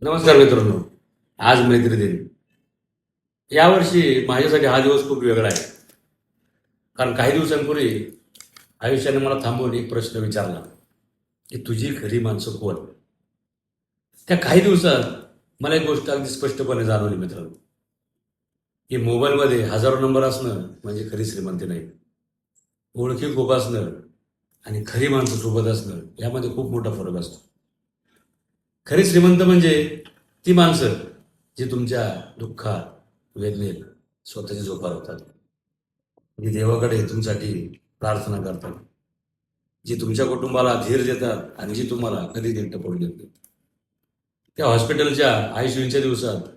नमस्कार मित्रांनो. आज मैत्री दिन. यावर्षी माझ्यासाठी हा दिवस खूप वेगळा आहे. कारण काही दिवसांपूर्वी आयुष्याने मला थांबवून एक प्रश्न विचारला की तुझी खरी माणसं कोण. त्या काही दिवसात मला एक गोष्ट अगदी स्पष्टपणे जाणवली मित्रांनो, की मोबाईलमध्ये हजारो नंबर असणं म्हणजे खरी श्रीमंती नाही. ओळखी खूप असणं आणि खरी माणसं सोबत असणं यामध्ये खूप मोठा फरक असतो. खरी श्रीमंत म्हणजे ती माणसं जी तुमच्या दुःखात वेदनेत स्वतःची जोपावतात, जी देवाकडे तुमच्यासाठी प्रार्थना करतात, जी तुमच्या कुटुंबाला धीर देतात आणि जी तुम्हाला कधी एकटं पडू देत नाही. त्या हॉस्पिटलच्या आयसीयूच्या दिवसात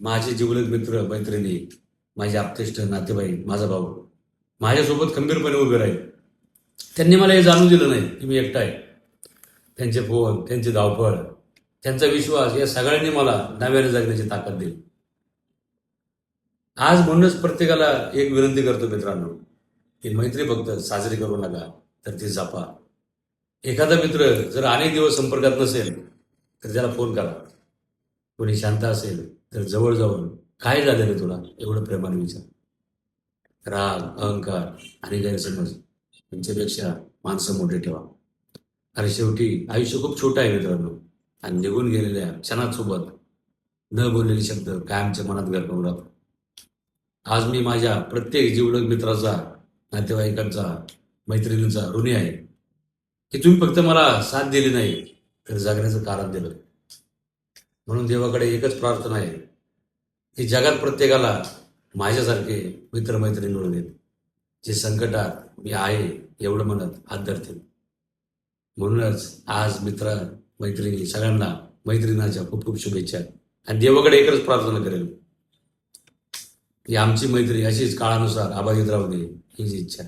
माझे जिवलग मित्र मैत्रिणी, माझे आप्तेष्ट नातेवाईक, माझा भाऊ माझ्यासोबत खंबीरपणे उभे राहील. त्यांनी मला हे जाणून दिलं नाही की मी एकटा आहे. त्यांचे फोन, त्यांची धावपळ, त्यांचा विश्वास या सगळ्यांनी मला नव्याने जगण्याची ताकद दिली. आज म्हणूनच प्रत्येकाला एक विनंती करतो मित्रांनो, की मैत्री फक्त साजरी करू नका, तर ती जपा. एखादा मित्र जर अनेक दिवस संपर्कात नसेल तर त्याला फोन करा. कोणी शांत असेल तर जवळ जाऊन काय झालं रे तुला एवढं प्रेमाने विचार. राग, अहंकार आणि गैरसमज यांच्यापेक्षा माणसं मोठे ठेवा. आणि शेवटी आयुष्य खूप छोटं आहे मित्रांनो, आणि निघून गेलेल्या क्षणांसोबत न बोललेले शब्द कायमच्या मनात घर करून राहतात. आज मी माझ्या प्रत्येक जिवलग मित्राचा, नातेवाईकांचा, मैत्रिणींचा ऋणी आहे, की तुम्ही फक्त मला साथ दिली नाही तर जगण्याचं कारण दिलं. म्हणून देवाकडे एकच प्रार्थना आहे की जगात प्रत्येकाला माझ्यासारखे मित्रमैत्रिणी मिळून येत, जे संकटात मी आहे एवढं म्हणत हात धरतील. म्हणूनच आज मित्र मैत्रिणी सगळ्यांना मैत्रिणाच्या खूप खूप शुभेच्छा. आणि देवाकडे एकच प्रार्थना करेल की आमची मैत्री अशीच काळानुसार अबाधित राहू दे, हीच इच्छा.